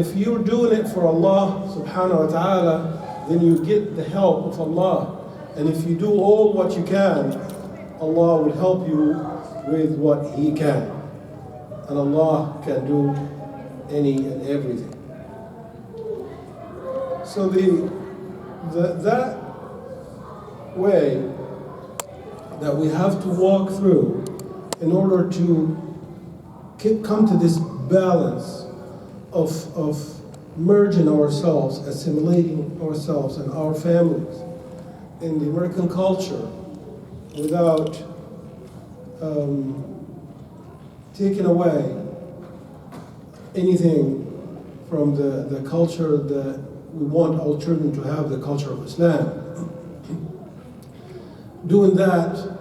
If you're doing it for Allah subhanahu wa ta'ala, then you get the help of Allah. And if you do all what you can, Allah will help you with what He can. And Allah can do any and everything. So that way that we have to walk through in order to come to this balance of merging ourselves, assimilating ourselves and our families in the American culture without taking away anything from the culture that we want our children to have, the culture of Islam. Doing that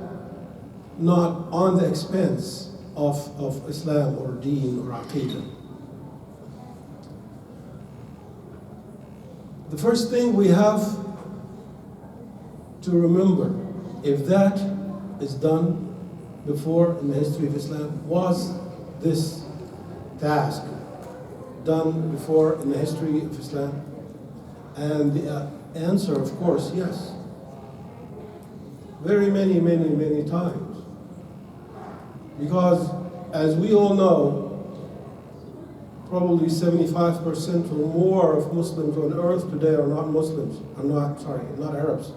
not on the expense of Islam or Deen or Aqidah. The first thing we have to remember, if that is done before in the history of Islam, was this task done before in the history of Islam? And the answer, of course, yes. Very many, many, many times. Because, as we all know, probably 75% or more of Muslims on earth today are not Muslims. Not Arabs.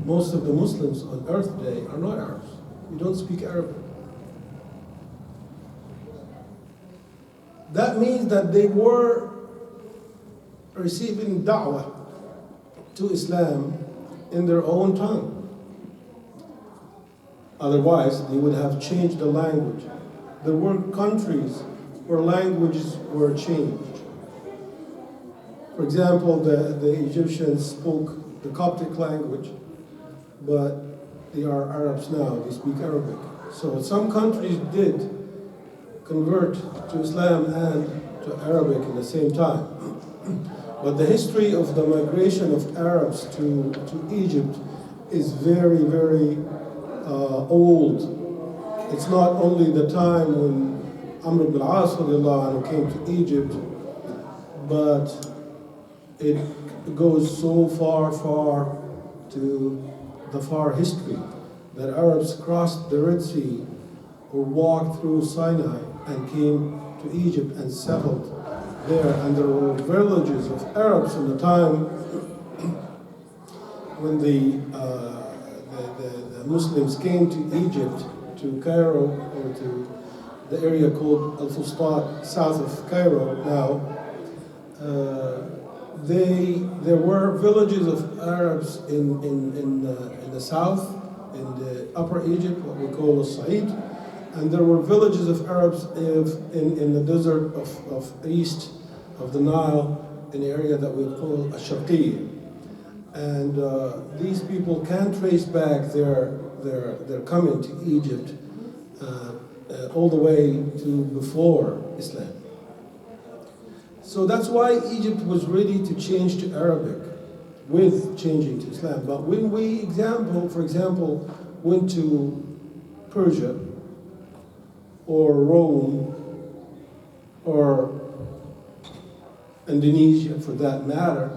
Most of the Muslims on earth today are not Arabs. We don't speak Arabic. That means that they were receiving da'wah to Islam in their own tongue. Otherwise, they would have changed the language. There were countries where languages were changed. For example, the Egyptians spoke the Coptic language, but they are Arabs now, they speak Arabic. So some countries did convert to Islam and to Arabic at the same time. But the history of the migration of Arabs to Egypt is very, very old. It's not only the time when Amr ibn al-As came to Egypt, but it goes so far to the far history that Arabs crossed the Red Sea or walked through Sinai and came to Egypt and settled there. And there were villages of Arabs in the time when the Muslims came to Egypt, to Cairo, or to the area called Al-Fustat, south of Cairo now. There were villages of Arabs in the south, in the upper Egypt, what we call Al-Sa'id, and there were villages of Arabs in the desert of east of the Nile, in the area that we call Ash-Sharqiyya. And these people can trace back their coming to Egypt all the way to before Islam. So that's why Egypt was ready to change to Arabic with changing to Islam. But when we, for example, went to Persia or Rome or Indonesia for that matter,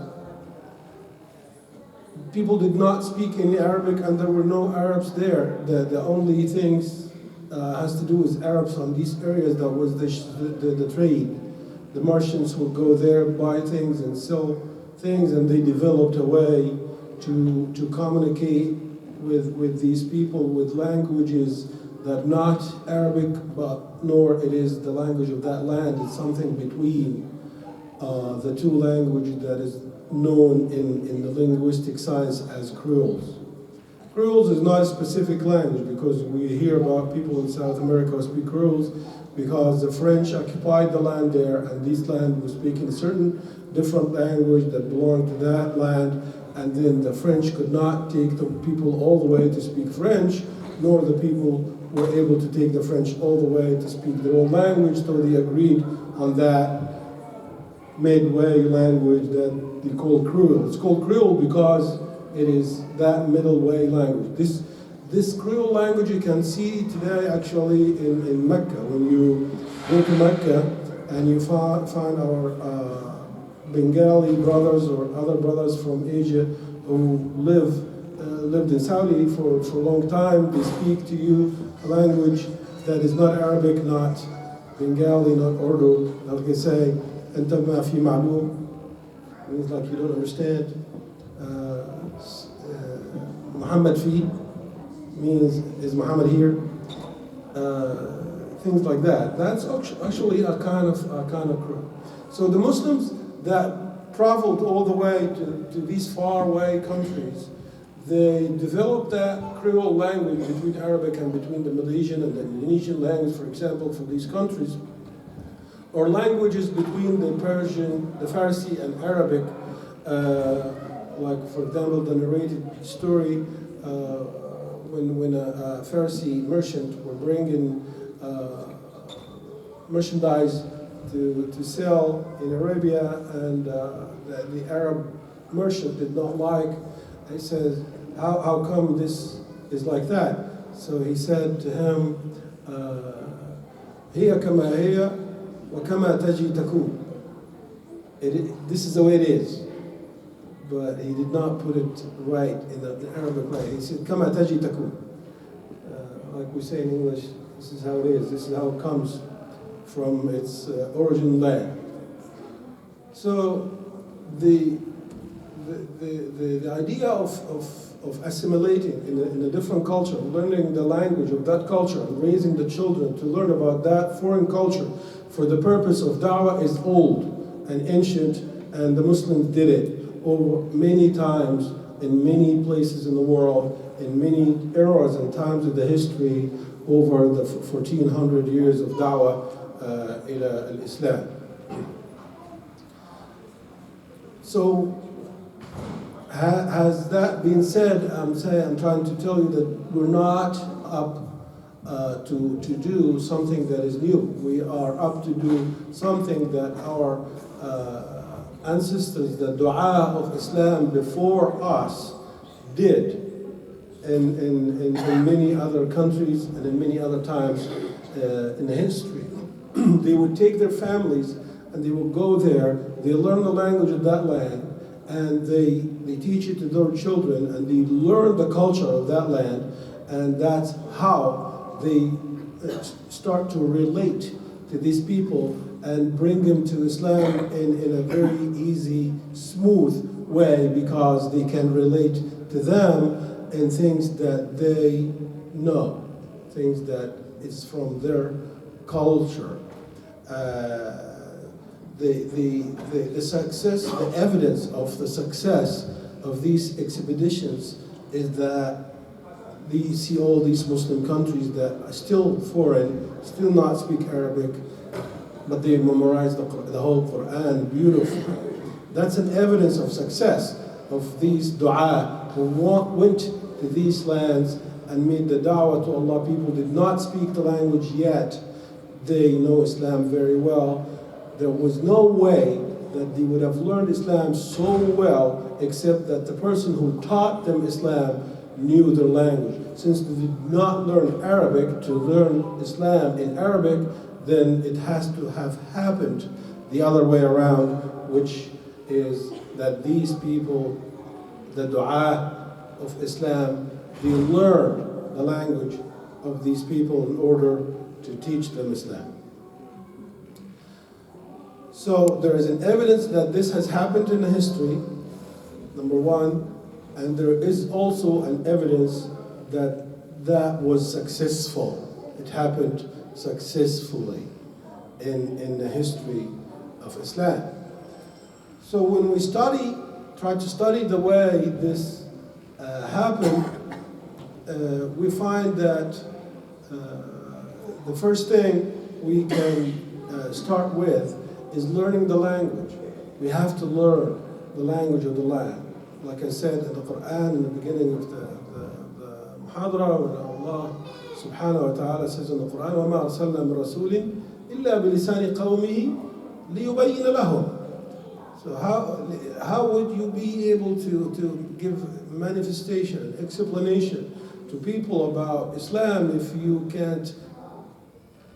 people did not speak any Arabic and there were no Arabs there. The only things has to do with Arabs on these areas, that was the trade. The merchants would go there, buy things and sell things, and they developed a way to communicate with these people with languages that not Arabic, but nor it is the language of that land. It's something between the two languages that is known in the linguistic science as Creoles. Creoles is not a specific language, because we hear about people in South America who speak Creoles because the French occupied the land there, and this land was speaking a certain different language that belonged to that land, and then the French could not take the people all the way to speak French, nor the people were able to take the French all the way to speak their own language, so they agreed on that midway language that they call Creole. It's called Creole because it is that middle way language. This Creole language you can see today actually in Mecca. When you go to Mecca and you find our Bengali brothers or other brothers from Asia who lived in Saudi for a long time. They speak to you a language that is not Arabic, not Bengali, not Urdu. Like I say, أنت ما في معلوم, means like you don't understand. Muhammad fi means is Muhammad here. Things like that. That's actually a kind of crew. So the Muslims that traveled all the way to these faraway countries, they developed that Creole language between Arabic and between the Malaysian and the Indonesian language, for example, for these countries, or languages between the Persian, the Farsi, and Arabic. Like, for example, the narrated story when a Farsi merchant were bringing merchandise to sell in Arabia, and the Arab merchant did not like. He says, how come this is like that? So he said to him, هي كما هي وكما تجي تكون. This is the way it is. But he did not put it right in the Arabic way. He said, كما تجي تكون. Like we say in English, this is how it is. This is how it comes from its origin land. So the idea of assimilating in a different culture, learning the language of that culture, and raising the children to learn about that foreign culture for the purpose of da'wah is old and ancient, and the Muslims did it over many times in many places in the world, in many eras and times of the history over the 1400 years of da'wah ila al-Islam. So, has that been said, I'm trying to tell you that we're not up to do something that is new. We are up to do something that our ancestors, the dua of Islam before us, did in many other countries and in many other times in the history. They would take their families and they would go there, they learn the language of that land, and they teach it to their children, and they learn the culture of that land, and that's how they start to relate to these people and bring them to Islam in a very easy, smooth way, because they can relate to them in things that they know, things that is from their culture. The success, the evidence of the success of these expeditions is that you see all these Muslim countries that are still foreign, still not speak Arabic, but they memorize the whole Quran beautifully. That's an evidence of success of these dua who went to these lands and made the da'wah to Allah. People did not speak the language yet. They know Islam very well. There was no way that they would have learned Islam so well except that the person who taught them Islam knew their language. Since they did not learn Arabic to learn Islam in Arabic, then it has to have happened the other way around, which is that these people, the dua of Islam, they learned the language of these people in order to teach them Islam. So there is an evidence that this has happened in the history, number one, and there is also an evidence that that was successful. It happened successfully in the history of Islam. So when we try to study the way this happened, we find that the first thing we can start with is learning the language. We have to learn the language of the land. Like I said in the Quran, in the beginning of the muhadara, when Allah subhanahu wa ta'ala says in the Quran, وَمَا أَرْسَلْنَا مِن رَسُولٍ إِلَّا بِلِسَانِ قَوْمِهِ لِيُبَيِّنَ لَهُمْ. So how would you be able to give manifestation, explanation to people about Islam if you can't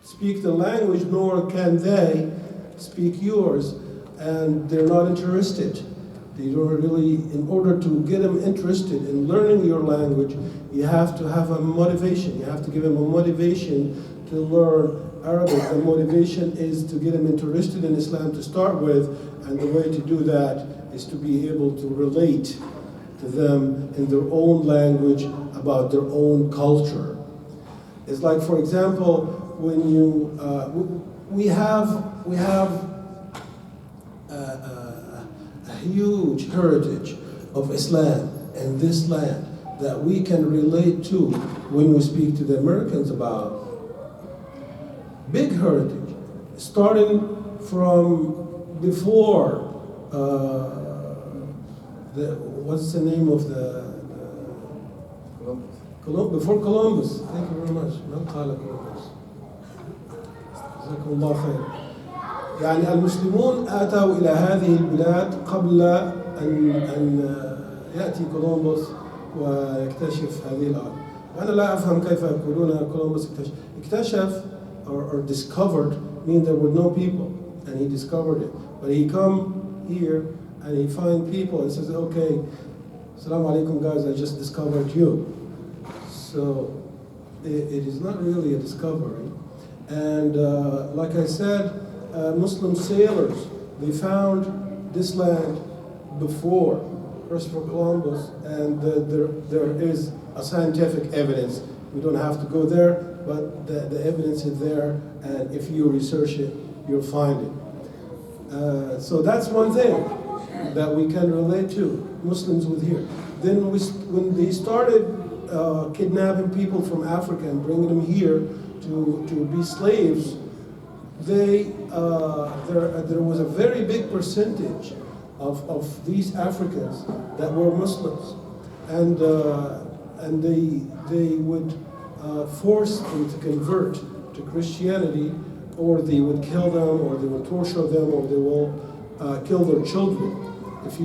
speak the language, nor can they speak yours, and they're not interested. They don't really, in order to get them interested in learning your language, you have to have a motivation. You have to give them a motivation to learn Arabic. The motivation is to get them interested in Islam to start with, and the way to do that is to be able to relate to them in their own language about their own culture. It's like, for example, when you we have a huge heritage of Islam in this land that we can relate to when we speak to the Americans about. Big heritage, starting from before what's the name of before Columbus. Thank you very much. من قال Columbus. جزاكم الله خير. يعني المسلمون أتوا إلى هذه البلاد قبل أن يأتي كولومبوس ويكتشف هذه الأرض. وأنا لا أفهم كيف يقولون كولومبوس اكتشف or discovered, mean there were no people, and he discovered it. But he come here and he find people and says, okay, Assalamu alaikum guys, I just discovered you. So it is not really a discovery. And like I said, Muslim sailors, they found this land before Christopher Columbus, and there is a scientific evidence. We don't have to go there, but the evidence is there, and if you research it, you'll find it. So that's one thing that we can relate to, Muslims with here. Then when they started kidnapping people from Africa and bringing them here to be slaves, there was a very big percentage of these Africans that were Muslims, and they would force them to convert to Christianity, or they would kill them, or they would torture them, or they will kill their children. If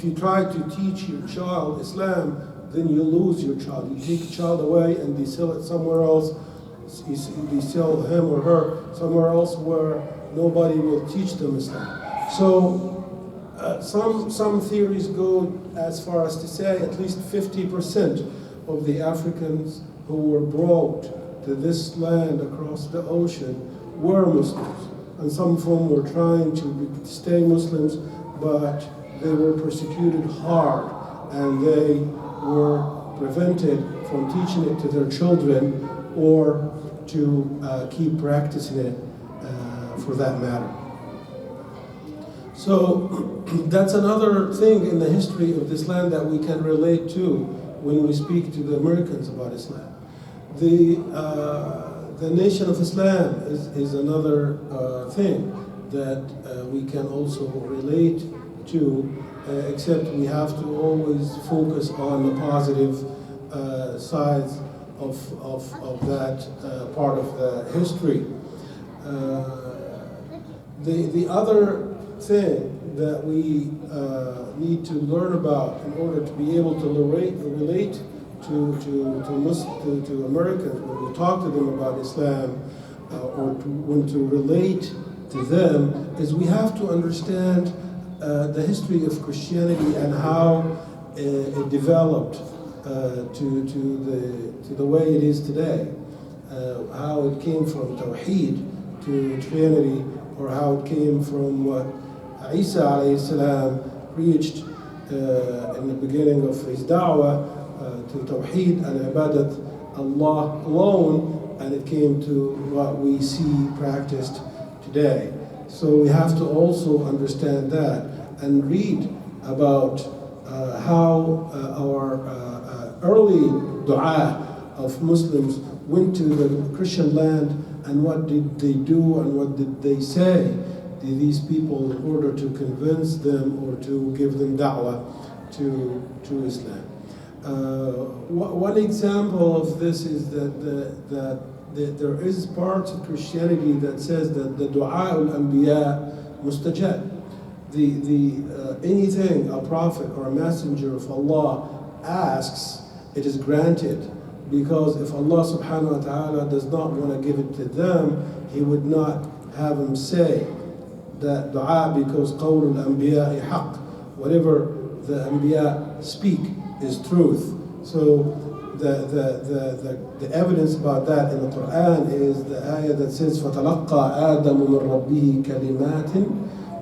you try to teach your child Islam, then you lose your child. You take a child away and they sell it somewhere else. They sell him or her somewhere else where nobody will teach them Islam. So some theories go as far as to say at least 50% of the Africans who were brought to this land across the ocean were Muslims. And some of them were trying to stay Muslims, but they were persecuted hard, and they were prevented from teaching it to their children or to keep practicing it for that matter. So that's another thing in the history of this land that we can relate to when we speak to the Americans about Islam. The Nation of Islam is another thing that we can also relate to, except we have to always focus on the positive sides of that part of the history. The other thing that we need to learn about in order to be able to relate to Americans when we talk to them about Islam, or when to relate to them, is we have to understand the history of Christianity and how it developed to the way it is today, how it came from Tawheed to Trinity, or how it came from what Isa alayhi salam preached in the beginning of his da'wah, to Tawheed and Ibadat Allah alone, and it came to what we see practiced today. So we have to also understand that and read about how our early dua of Muslims went to the Christian land, and what did they do and what did they say to these people in order to convince them or to give them da'wah to Islam. One example of this is that there is parts of Christianity that says that the du'a al-anbiya mustajab. Anything a prophet or a messenger of Allah asks, it is granted. Because if Allah subhanahu wa ta'ala does not want to give it to them, He would not have them say that dua, because قول الأنبياء حق. Whatever the Anbiya speak is truth. So the evidence about that in the Quran is the ayah that says فَتَلَقَّى آدَمُ مِنْ رَبِّهِ كَلِمَاتٍ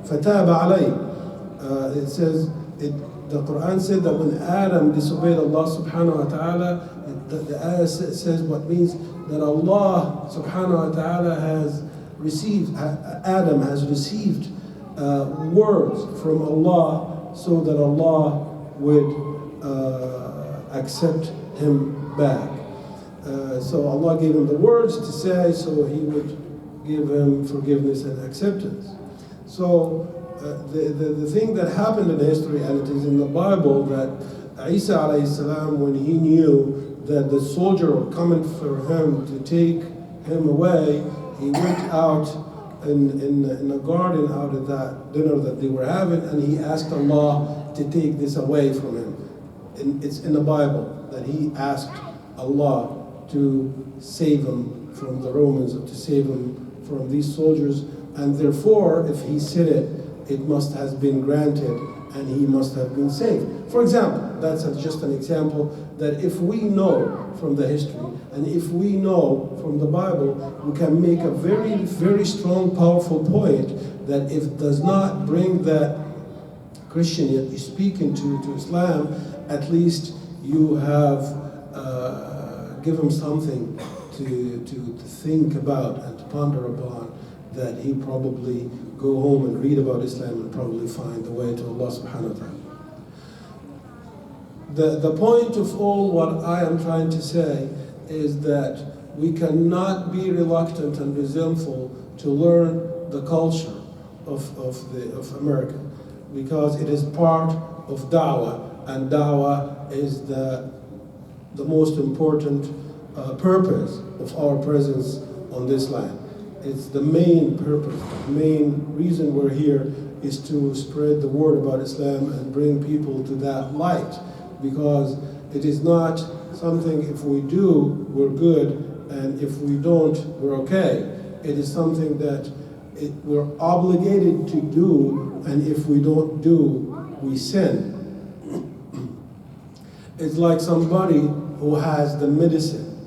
فَتَابَ عَلَيْهِ. It says, the Quran said that when Adam disobeyed Allah subhanahu wa ta'ala, the ayah says what means that Allah subhanahu wa ta'ala has received, Adam has received words from Allah so that Allah would accept him back. So Allah gave him the words to say, so he would give him forgiveness and acceptance. So the thing that happened in history, and it is in the Bible, that Isa alayhi salam, when he knew that the soldier were coming for him to take him away, he went out in a garden out of that dinner that they were having, and he asked Allah to take this away from him. It's in the Bible that he asked Allah to save him from the Romans, or to save him from these soldiers, and therefore, if he said it, it must have been granted, and he must have been saved. For example, that's just an example, that if we know from the history, and if we know from the Bible, we can make a very, very strong, powerful point that if it does not bring that Christian yet you speak into Islam, at least you have given something to think about and to ponder upon, that he probably go home and read about Islam and probably find the way to Allah subhanahu wa ta'ala. The point of all what I am trying to say is that we cannot be reluctant and resentful to learn the culture of America, because it is part of da'wah, and da'wah is the most important purpose of our presence on this land. It's the main purpose, the main reason we're here is to spread the word about Islam and bring people to that light, because it is not something if we do, we're good, and if we don't, we're okay. It is something that we're obligated to do, and if we don't do, we sin. It's like somebody who has the medicine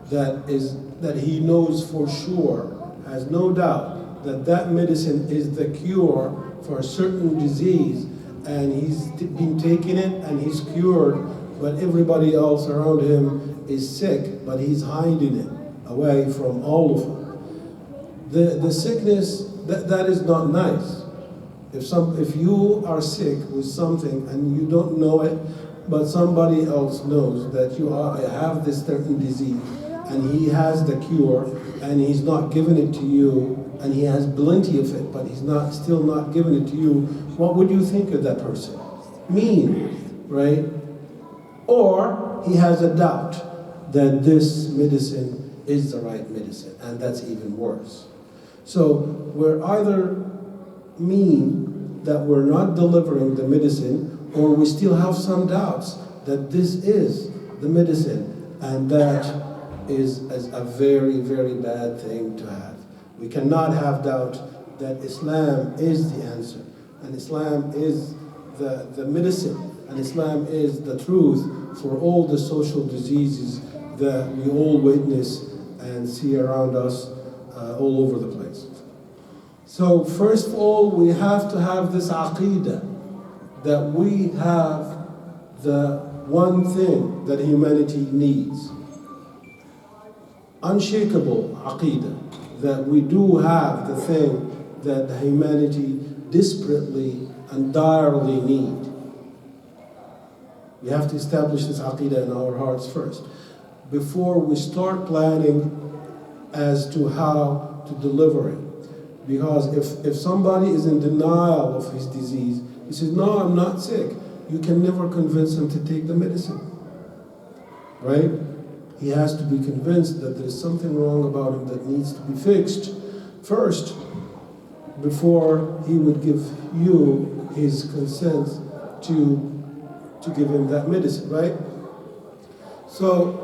that he knows for sure, has no doubt that medicine is the cure for a certain disease, and he's been taking it and he's cured, but everybody else around him is sick, but he's hiding it away from all of them. The sickness, that is not nice. If you are sick with something and you don't know it, but somebody else knows that you have this certain disease, and he has the cure, and he's not giving it to you, and he has plenty of it, but he's still not giving it to you, what would you think of that person? Mean, right? Or he has a doubt that this medicine is the right medicine, and that's even worse. So we're either mean that we're not delivering the medicine, or we still have some doubts that this is the medicine, and that is a very, very bad thing to have. We cannot have doubt that Islam is the answer, and Islam is the medicine, and Islam is the truth for all the social diseases that we all witness and see around us all over the place. So first of all, we have to have this aqidah, that we have the one thing that humanity needs. Unshakable aqidah, that we do have the thing that humanity desperately and direly need. We have to establish this aqidah in our hearts first, before we start planning as to how to deliver it. Because if somebody is in denial of his disease, he says, no, I'm not sick, you can never convince him to take the medicine, right? He has to be convinced that there's something wrong about him that needs to be fixed first, before he would give you his consent to give him that medicine, right? So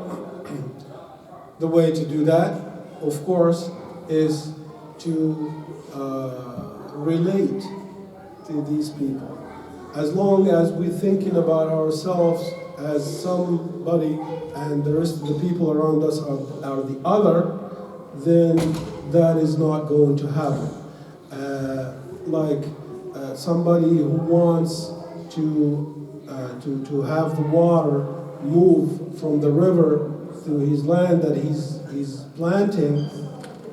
the way to do that, of course, is to relate to these people. As long as we're thinking about ourselves as somebody and the rest of the people around us are the other, then that is not going to happen. Somebody who wants to have the water move from the river to his land that he's planting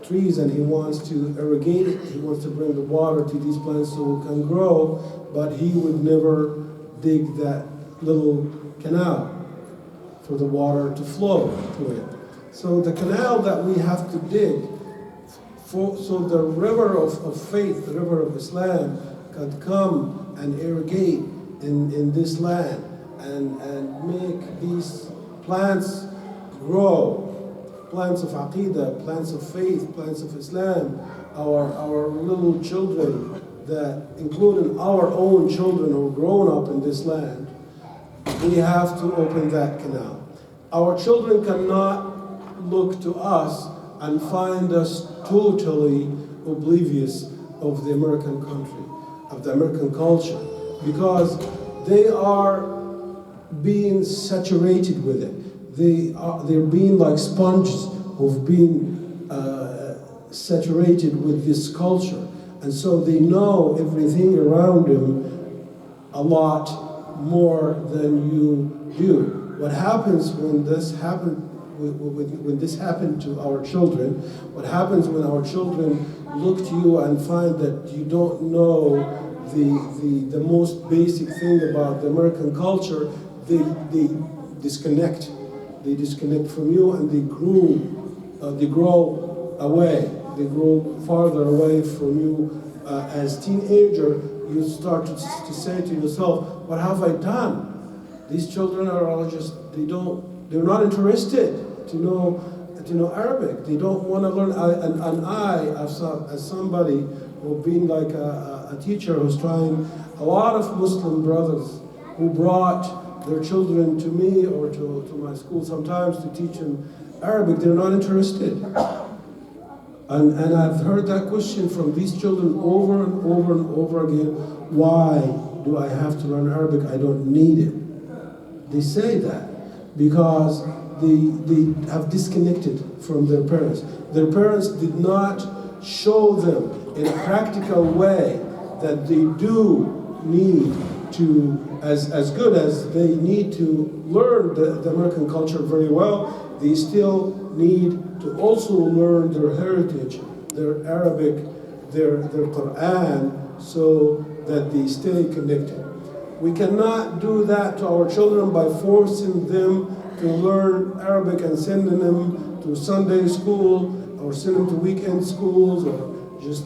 trees, and he wants to irrigate it, he wants to bring the water to these plants so it can grow, but he would never dig that little canal for the water to flow to it. So the canal that we have to dig, so the river of faith, the river of Islam, can come and irrigate in this land and make these plants grow, plants of Aqidah, plants of faith, plants of Islam, our little children, that including our own children who are grown up in this land. We have to open that canal. Our children cannot look to us and find us totally oblivious of the American country, of the American culture, because they are being saturated with it. They're being like sponges who've been saturated with this culture. And so they know everything around them a lot more than you do. What happens when this happened, when this happened to our children, what happens when our children look to you and find that you don't know the most basic thing about the American culture, they disconnect. They disconnect from you, and they grow away. They grow farther away from you. As teenager, you start to say to yourself, "What have I done?" These children are all just, they're not interested to know Arabic. They don't want to learn. And I, as somebody who's been like a teacher who's trying, a lot of Muslim brothers who brought their children to me or to my school sometimes to teach them Arabic, they're not interested. And I've heard that question from these children over and over and over again. Why do I have to learn Arabic? I don't need it. They say that because they have disconnected from their parents. Their parents did not show them in a practical way that they do need to, as good as they need to learn the American culture very well, they still need to also learn their heritage, their Arabic, their Quran, so that they stay connected. We cannot do that to our children by forcing them to learn Arabic and sending them to Sunday school or send them to weekend schools, or just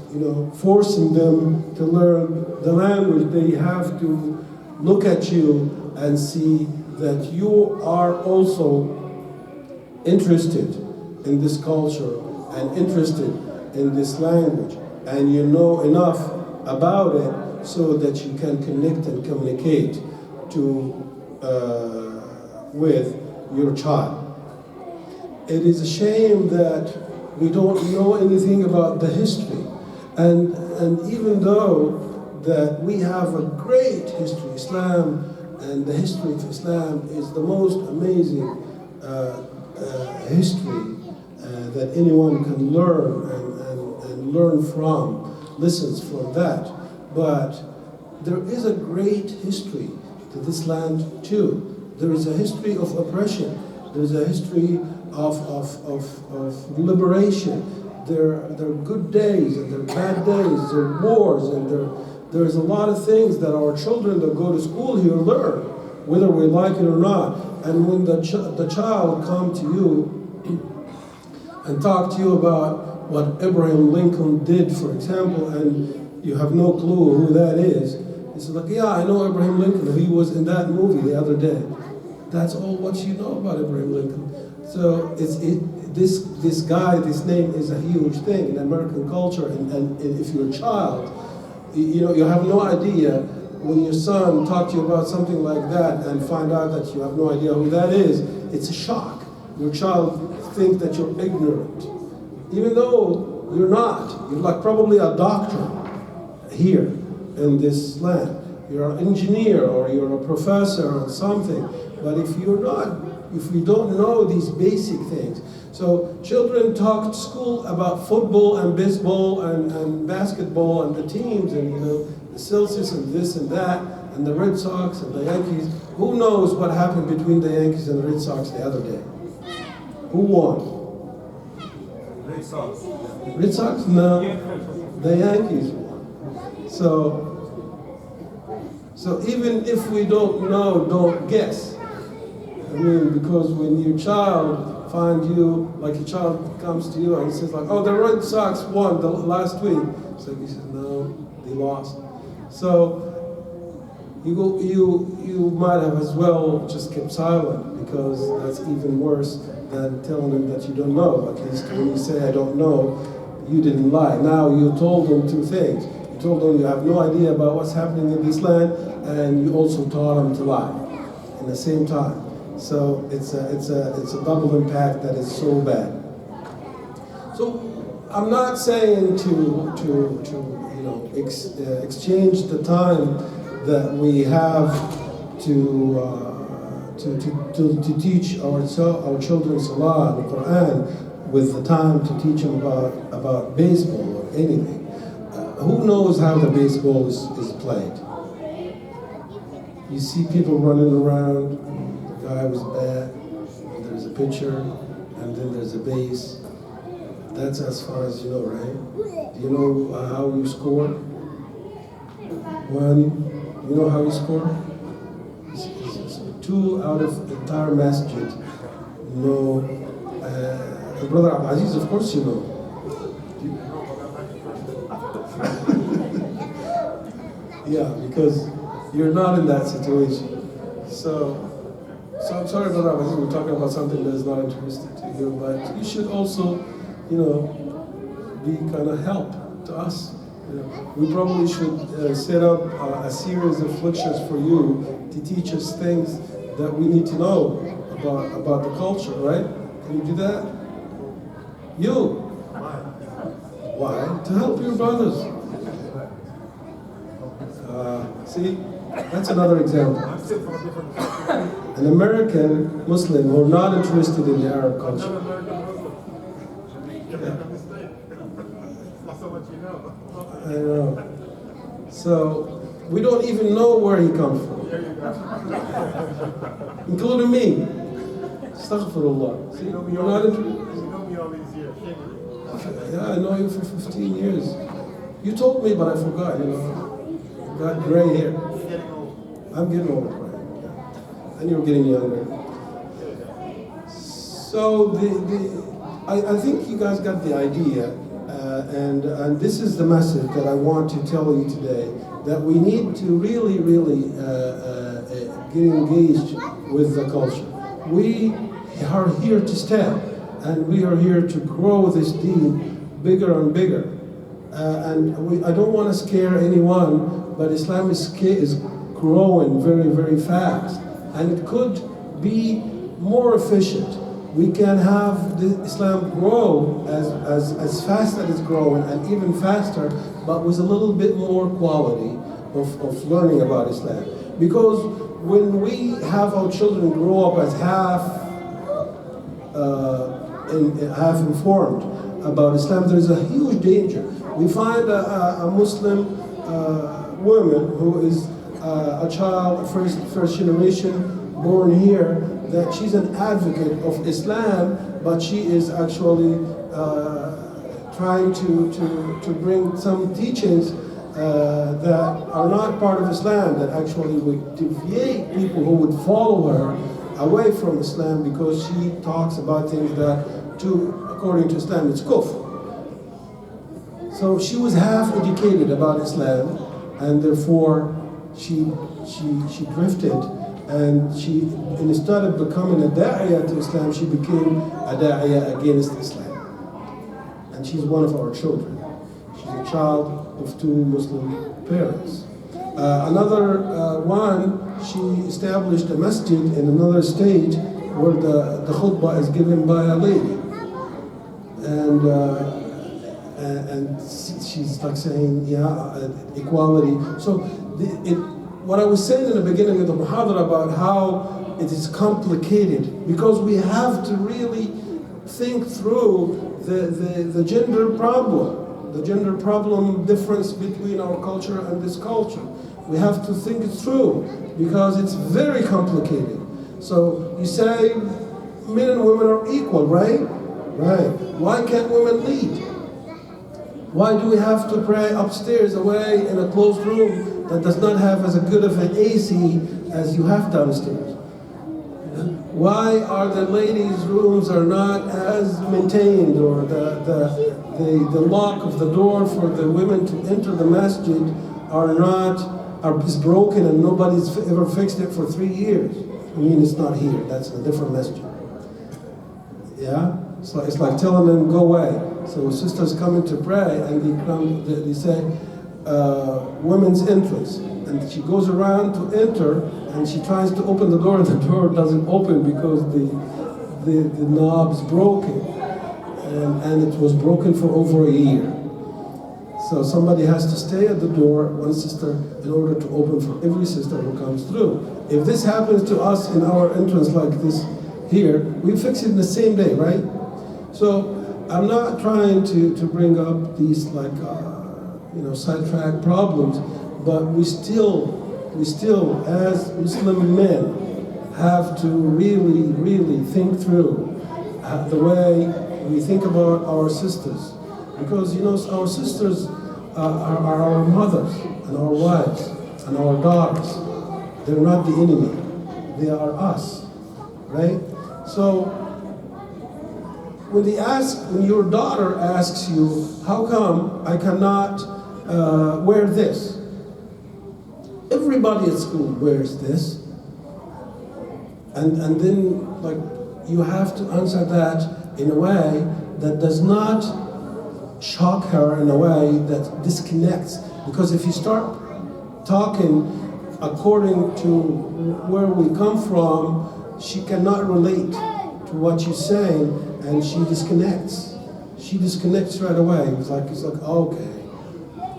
forcing them to learn the language. They have to look at you and see that you are also interested in this culture and interested in this language, and you know enough about it so that you can connect and communicate with your child. It is a shame that we don't know anything about the history, and even though that we have a great history, Islam, and the history of Islam is the most amazing history that anyone can learn and learn from, lessons from that. But there is a great history to this land too. There is a history of oppression. There is a history of liberation. There are good days and there are bad days. There are wars, and there's a lot of things that our children that go to school here learn, whether we like it or not. And when the child come to you and talk to you about what Abraham Lincoln did, for example, and you have no clue who that is, it's like, yeah, I know Abraham Lincoln. He was in that movie the other day. That's all what you know about Abraham Lincoln. So this guy, this name is a huge thing in American culture. And if you're a child, you have no idea. When your son talks to you about something like that and find out that you have no idea who that is, it's a shock. Your child thinks that you're ignorant, even though you're not. You're like probably a doctor here in this land. You're an engineer or you're a professor or something, but if you don't know these basic things. So children talk at school about football and baseball and basketball and the teams and the Celtics and this and that and the Red Sox and the Yankees. Who knows what happened between the Yankees and the Red Sox the other day? Who won? Red Sox. Red Sox? No. The Yankees won. So even if we don't know, don't guess. I mean, because when your child finds you, like your child comes to you and he says like, oh, the Red Sox won the last week. So he says, no, they lost. So you might have as well just kept silent, because that's even worse than telling them that you don't know. At least when you say I don't know, you didn't lie. Now you told them two things. You told them you have no idea about what's happening in this land, and you also taught them to lie in the same time. So it's a double impact that is so bad. So I'm not saying to exchange the time that we have to teach our children Salah and the Quran with the time to teach them about baseball or anything. Who knows how the baseball is played? You see people running around, the guy was bat, and there's a pitcher, and then there's a base. That's as far as you know, right? Do you know how you score? You know how you score? It's 2 out of the entire masjid. No. Brother Abdulaziz, of course you know. Yeah, because you're not in that situation. So I'm sorry, Brother Abdulaziz, we're talking about something that is not interesting to you, but you should also, be kind of help to us. We probably should set up a series of lectures for you to teach us things that we need to know about the culture, right? Can you do that? You. Why? To help your brothers. See, that's another example. An American Muslim who are not interested in the Arab culture. I know. So we don't even know where he comes from, including me. Astaghfirullah. See, you're not interested. You know me all these years. Yeah, I know you for 15 years. You told me, but I forgot. Got gray hair. I'm getting old, right? Yeah. And you're getting younger. So I think you guys got the idea. And this is the message that I want to tell you today, that we need to really get engaged with the culture. We are here to stay, and we are here to grow this deen bigger and bigger. I don't want to scare anyone, but Islam is growing very, very fast, and it could be more efficient. We can have Islam grow as fast as it's growing, and even faster, but with a little bit more quality of learning about Islam. Because when we have our children grow up as half informed about Islam, there is a huge danger. We find a Muslim woman who is a child, first generation, born here, that she's an advocate of Islam, but she is actually trying to bring some teachings that are not part of Islam, that actually would deviate people who would follow her away from Islam, because she talks about things that, according to Islam, it's kufr. So she was half educated about Islam, and therefore she drifted. And instead of becoming a da'iyah to Islam, she became a da'iyah against Islam. And she's one of our children. She's a child of 2 Muslim parents. Another one, she established a masjid in another state where the khutbah is given by a lady. and she's like saying, equality. So what I was saying in the beginning of the muhadara about how it is complicated, because we have to really think through the gender problem difference between our culture and this culture. We have to think it through because it's very complicated. So you say men and women are equal, right? Right. Why can't women lead? Why do we have to pray upstairs away in a closed room that does not have as good of an AC as you have downstairs? Why are the ladies' rooms are not as maintained, or the lock of the door for the women to enter the masjid is broken and nobody's ever fixed it for 3 years? I mean, it's not here. That's a different masjid. Yeah. So it's like telling them go away. So sisters coming to pray and they say women's entrance, and she goes around to enter and she tries to open the door and the door doesn't open because the knob's broken, and it was broken for over a year. So somebody has to stay at the door, one sister, in order to open for every sister who comes through. If this happens to us in our entrance like this here, we fix it in the same day, right? So I'm not trying to bring up these sidetrack problems, but we still as Muslim men have to really think through the way we think about our sisters, because our sisters are our mothers and our wives and our daughters. They're not the enemy, they are us, right? So when your daughter asks you, how come I cannot wear this? Everybody at school wears this. And then you have to answer that in a way that does not shock her, in a way that disconnects. Because if you start talking according to where we come from, she cannot relate to what you're saying, and she disconnects. She disconnects right away. It's like okay.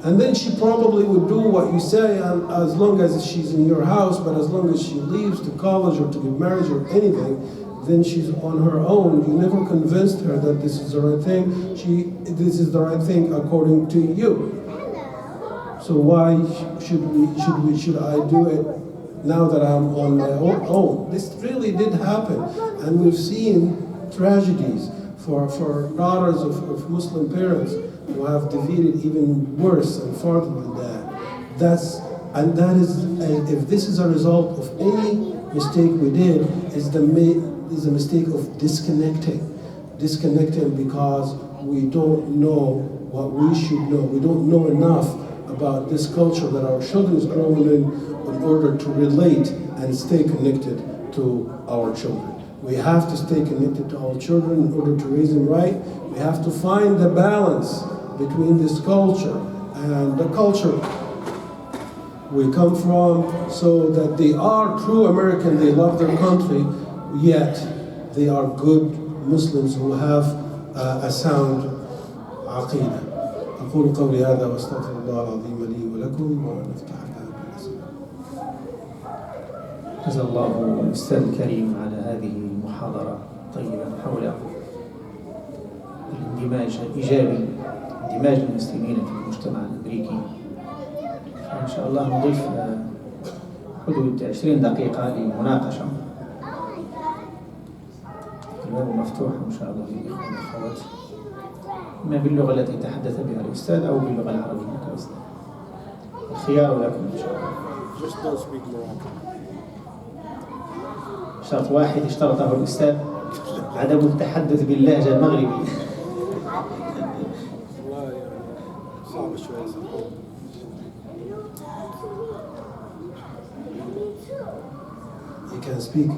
And then she probably would do what you say as long as she's in your house, but as long as she leaves to college or to get married or anything, then she's on her own. You never convinced her that this is the right thing. This is the right thing according to you. So why should I do it now that I'm on my own? This really did happen, and we've seen tragedies for daughters of Muslim parents who have defeated even worse and farther than that. If this is a result of any mistake we did, is a mistake of disconnecting because we don't know what we should know. We don't know enough about this culture that our children is growing in order to relate and stay connected to our children. We have to stay connected to our children in order to raise them right. We have to find the balance between this culture and the culture we come from, so that they are true American, they love their country, yet they are good Muslims who have a sound عقيدة. أقول قولي هذا وأستغفر الله العظيم لي ولكم ونفتح باب الأسئلة. جزا الله الأستاذ الكريم على هذه المحاضرة الطيبة حول الاندماج الإيجابي، اندماج المسلمين في المجتمع الأمريكي. إن شاء الله نضيف حدود 20 دقيقة للمناقشة. الباب مفتوح إن شاء الله للإخوة والأخوات، إما باللغة التي تحدث بها الأستاذ أو باللغة العربية كالأستاذ. الخيار لكم إن شاء الله. Just don't speak Moroccan. شرط واحد اشترطه الأستاذ: عدم التحدث باللهجة المغربية. والله يعني صعب شوية. You can speak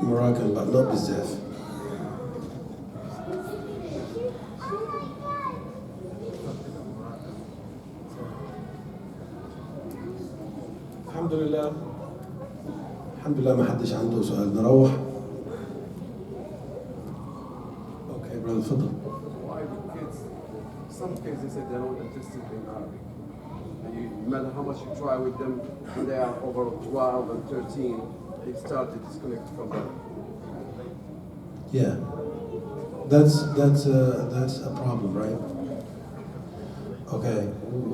Moroccan, but not بزاف. الحمد لله ما حدش عنده سؤال. نروح. اوكي brother تفضل. Why do kids some kids, they say they're not interested in Arabic. And no matter how much you try with them, when they are over 12 and 13, they start to disconnect from that. Yeah, that's a problem, right? Okay,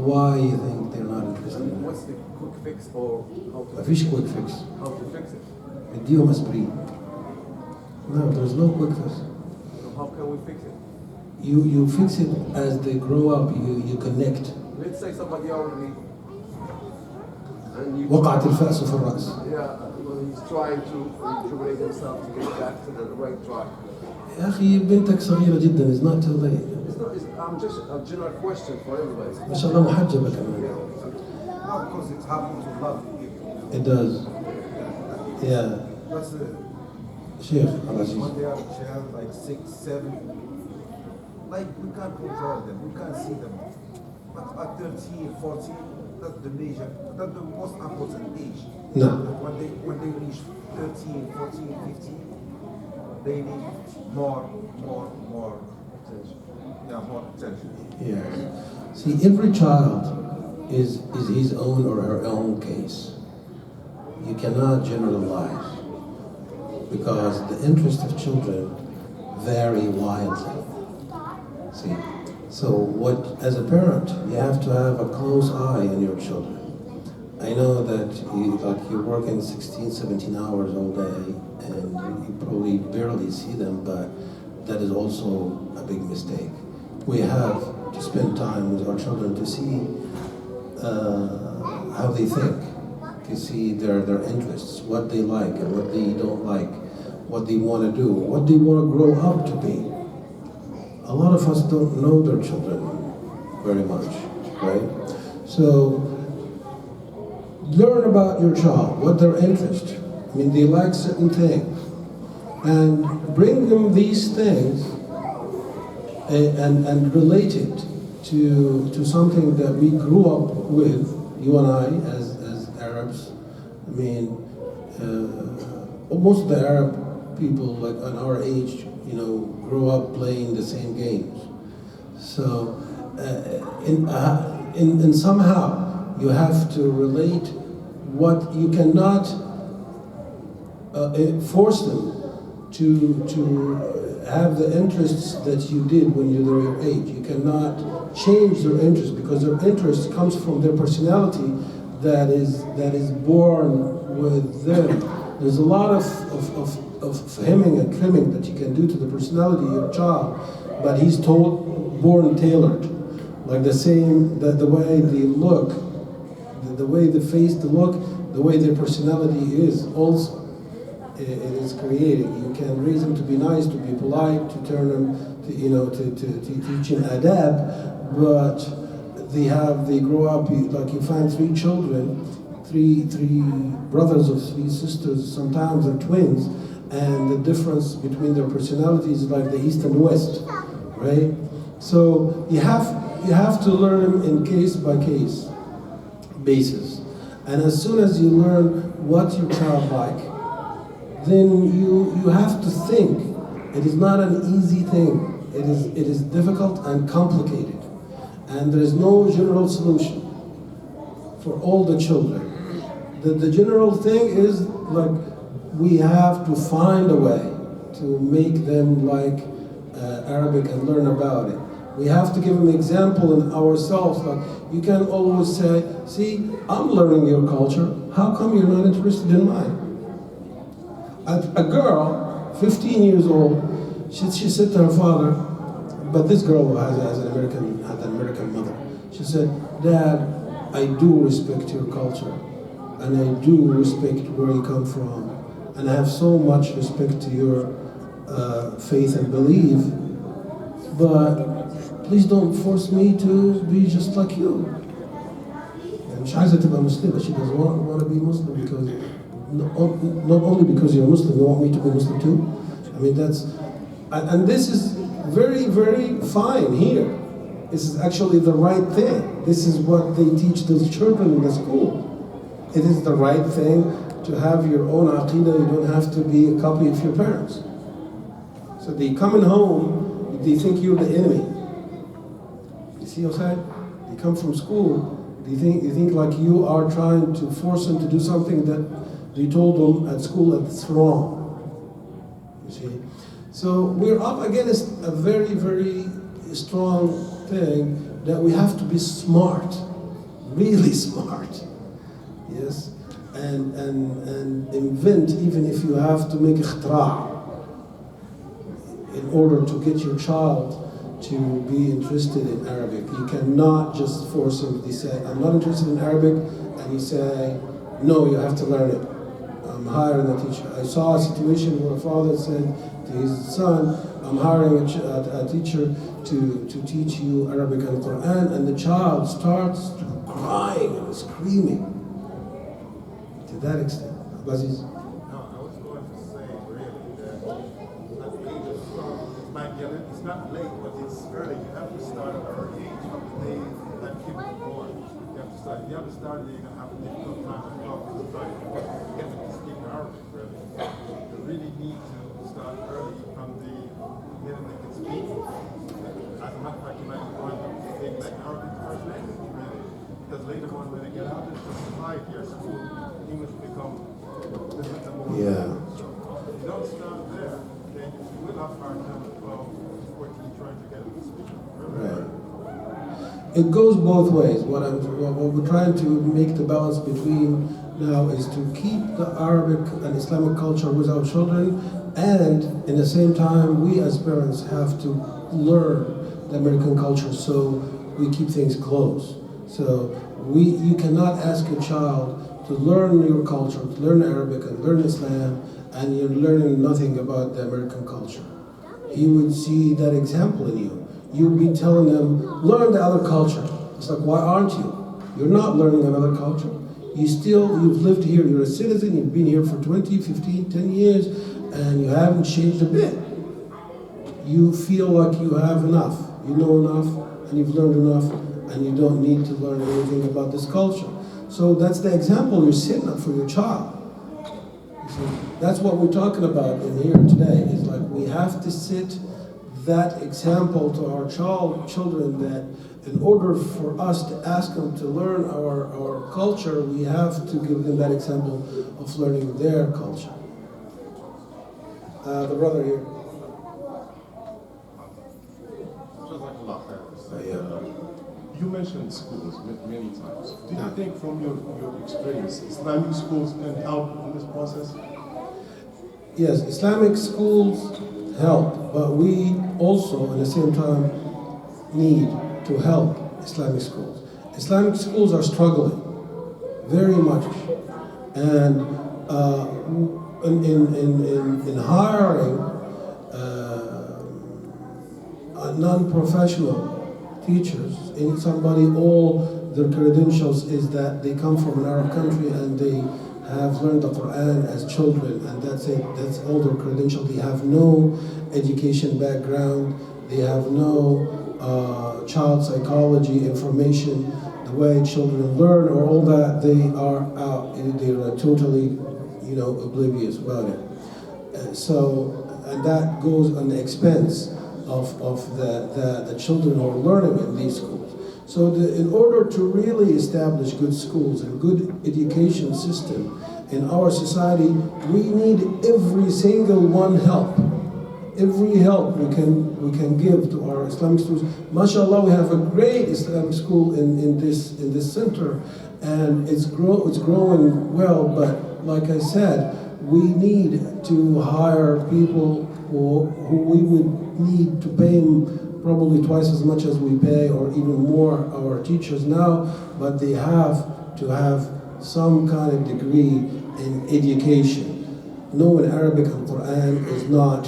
why you think they're not interested in it? What's the quick fix or how A to fish quick fix. how to fix it? الديو مسبرين. No, there's no quick fix. So how can we fix it? You fix it as they grow up. You connect. Let's say somebody already and you وقعت الفأس في الرأس. well, he's trying to rejuvenate himself to get back to the right track. يا أخي بنتك صغيرة جدا. It's not too late. I'm just a general question for everybody. ما شاء الله محجبة كمان. Not because it's happening to love people. It does. Yeah. That's it. Sheikh Al-Aziz. When they are a child, like 6, 7, like we can't control them, we can't see them. But at 13, 14, that's the major, that's the most important age. No. But when they reach 13, 14, 15, they need more attention. Yeah, more attention. Yeah. See, every child is his own or her own case. You cannot generalize because the interests of children vary wildly. See, so as a parent, you have to have a close eye on your children. I know that you're working 16, 17 hours all day and you probably barely see them, but that is also a big mistake. We have to spend time with our children to see how they think, to see their interests, what they like and what they don't like, what they want to do, what they want to grow up to be. A lot of us don't know their children very much, right? So learn about your child, what their interest. I mean, they like certain things, and bring them these things and relate it to something that we grew up with, you and I, as Arabs. I mean, most of the Arab people, like on our age, grew up playing the same games. So, in somehow, you have to relate what you cannot force them to have the interests that you did when you were your age. You cannot change their interests because their interest comes from their personality that is born with them. There's a lot of hemming and trimming that you can do to the personality of your child, but he's born tailored. Like the way they look, the way the face, the look, the way their personality is also. It is created. You can raise them to be nice, to be polite, to turn them, to teach in adab, but they grow up, like you find 3 children, three brothers or 3 sisters, sometimes they're twins, and the difference between their personalities is like the east and west, right? So you have to learn them in case by case basis. And as soon as you learn what your child like, then you have to think. It is not an easy thing. It is difficult and complicated. And there is no general solution for all the children. The general thing is like we have to find a way to make them like Arabic and learn about it. We have to give them example in ourselves. Like you can always say, see, I'm learning your culture. How come you're not interested in mine? A girl, 15 years old, she said to her father, but this girl has an American mother. She said, Dad, I do respect your culture, and I do respect where you come from, and I have so much respect to your faith and belief, but please don't force me to be just like you. And مش عايزة تبقى مسلمة. She doesn't want to be Muslim because not only because you're Muslim, you want me to be Muslim too? I mean, and this is very, very fine here. This is actually the right thing. This is what they teach those children in the school. It is the right thing to have your own aqidah. You don't have to be a copy of your parents. So they coming home, they think you're the enemy. see what I'm saying? They come from school. You think like you are trying to force them to do something that they told them at school that it's wrong. You see? So we're up against a very, very strong thing that we have to be smart, really smart. Yes? And invent, even if you have to make ikhtira' in order to get your child to be interested in Arabic. You cannot just force him. They say, I'm not interested in Arabic, and you say, no, you have to learn it. I'm hiring a teacher. I saw a situation where a father said to his son, I'm hiring a teacher to teach you Arabic and Quran, and the child starts crying and screaming to that extent. Aziz? No, I was going to say really that at the age of 12, it might get it. It's not late, but it's early. You have to start at an early age from the day that kid was born. You have to start. If you have to start, then you're gonna have a difficult time as well to start getting to speak Arabic. Really, you really need to start early from the minute they can speak. As a matter of fact, you might want to take like Arabic first language, really, because later on when they get out into society or school, English will become the more. Yeah. So if you don't start there, then you will have hard time at 12, 14 trying to get them to speak. Right. It goes both ways. What we're trying to make the balance between now is to keep the Arabic and Islamic culture with our children, and in the same time, we as parents have to learn the American culture so we keep things close. So you cannot ask a child to learn your culture, to learn Arabic and learn Islam, and you're learning nothing about the American culture. He would see that example in you. You'd be telling them, learn the other culture. It's like, why aren't you? You're not learning another culture. You've lived here, you're a citizen, you've been here for 20, 15, 10 years, and you haven't changed a bit. You feel like you have enough, you know enough, and you've learned enough, and you don't need to learn anything about this culture. So that's the example you're setting up for your child. You see, that's what we're talking about in here today, is like we have to set that example to our children, that in order for us to ask them to learn our culture, we have to give them that example of learning their culture. The brother here. You mentioned schools many times. Do you think from your experience, Islamic schools can help in this process? Yes, Islamic schools help, but we also, at the same time, need to help Islamic schools. Islamic schools are struggling very much, and in hiring non-professional teachers, in somebody, all their credentials is that they come from an Arab country and they have learned the Quran as children, and that's it. That's all their credentials. They have no education background. They have no child psychology information, the way children learn, or all that. They are out. They are totally, oblivious about it. And that goes on the expense of the children who are learning in these schools. So in order to really establish good schools and good education system in our society, we need every single one help. Every help we can give to our Islamic schools. MashaAllah, we have a great Islamic school in this center, and it's growing well. But like I said, we need to hire people who we would need to pay them probably twice as much as we pay, or even more, our teachers now, but they have to have some kind of degree in education. Knowing Arabic and Quran is not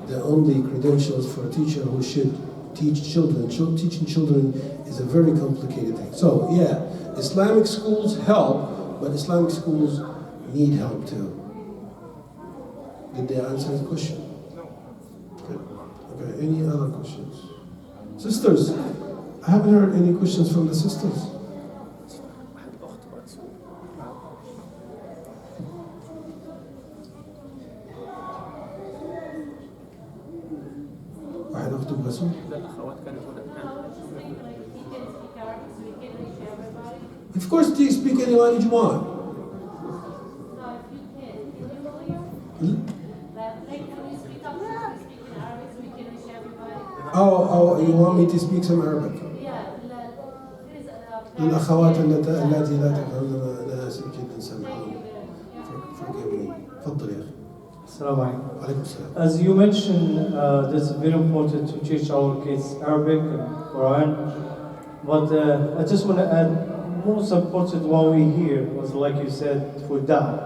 the only credentials for a teacher who should teach children. Teaching children is a very complicated thing. So yeah, Islamic schools help, but Islamic schools need help too. Did they answer the question? Okay, any other questions? Sisters, I haven't heard any questions from the sisters. واحد أخت بغسول؟ لا الأخوات كانوا هنا. Of course, do you speak any language you want? No, if you can you lawyer? Hmm? Like when we speak up, we speak in Arabic so we can reach everybody. Oh, you want me to speak some Arabic? Yeah, there is a للأخوات التي لا تفهمن أنا آسف جدا سامحوني. Forgive me. تفضل يا أخي. Assalamu alaikum. عليكم السلام. As you mentioned, it's very important to teach our kids Arabic and Quran. But I just want to add, most important what we hear was, like you said, for da'wah.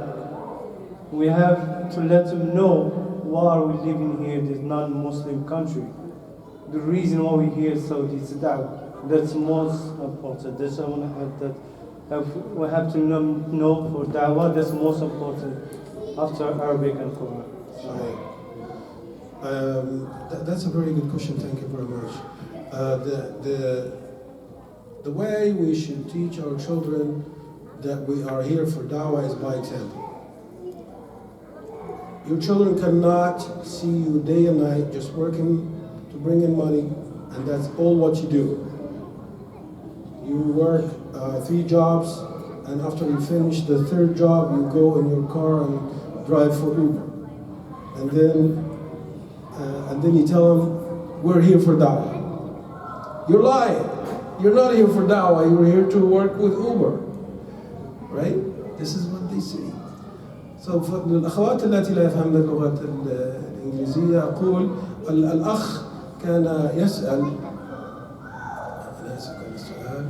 We have to let them know why are we living here in this non-Muslim country. The reason why we here Saudi is da'wah. That's most important. That's I want to add that we have to know for da'wah. That's most important after Arabic and Quran. Right. That's a very good question. Thank you very much. The way we should teach our children that we are here for da'wah is by example. Your children cannot see you day and night just working to bring in money, and that's all what you do. You work 3 jobs, and after you finish the 3rd job, you go in your car and drive for Uber. And then you tell them, we're here for da'wah. You're lying. You're not here for da'wah, you're here to work with Uber. Right? This is what they say. So للأخوات التي لا يفهمن اللغة الإنجليزية أقول الأخ كان يسأل، أنا آسف عن السؤال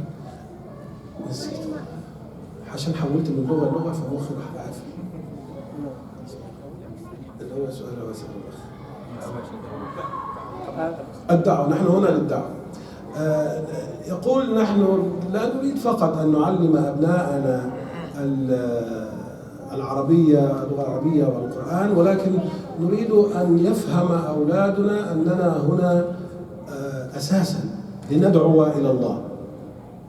نسيت عشان حولت من لغة لغة فمخي راح عافي. اللي هو سؤال واسع الأخ. الدعوة، نحن هنا للدعوة. يقول نحن لا نريد فقط أن نعلم أبناءنا العربية، اللغة العربية والقرآن، ولكن نريد أن يفهم أولادنا أننا هنا أساسا لندعو إلى الله،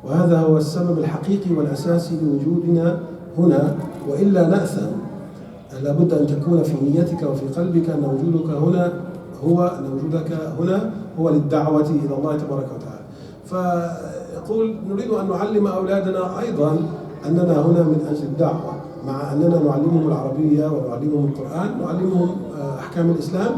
وهذا هو السبب الحقيقي والأساسي لوجودنا هنا، وإلا نأثم. لابد أن تكون في نيتك وفي قلبك أن وجودك هنا هو للدعوة إلى الله تبارك وتعالى. فيقول نريد أن نعلم أولادنا أيضا أننا هنا من أجل الدعوة، مع أننا نعلمهم العربية ونعلمهم القرآن، نعلمهم أحكام الإسلام،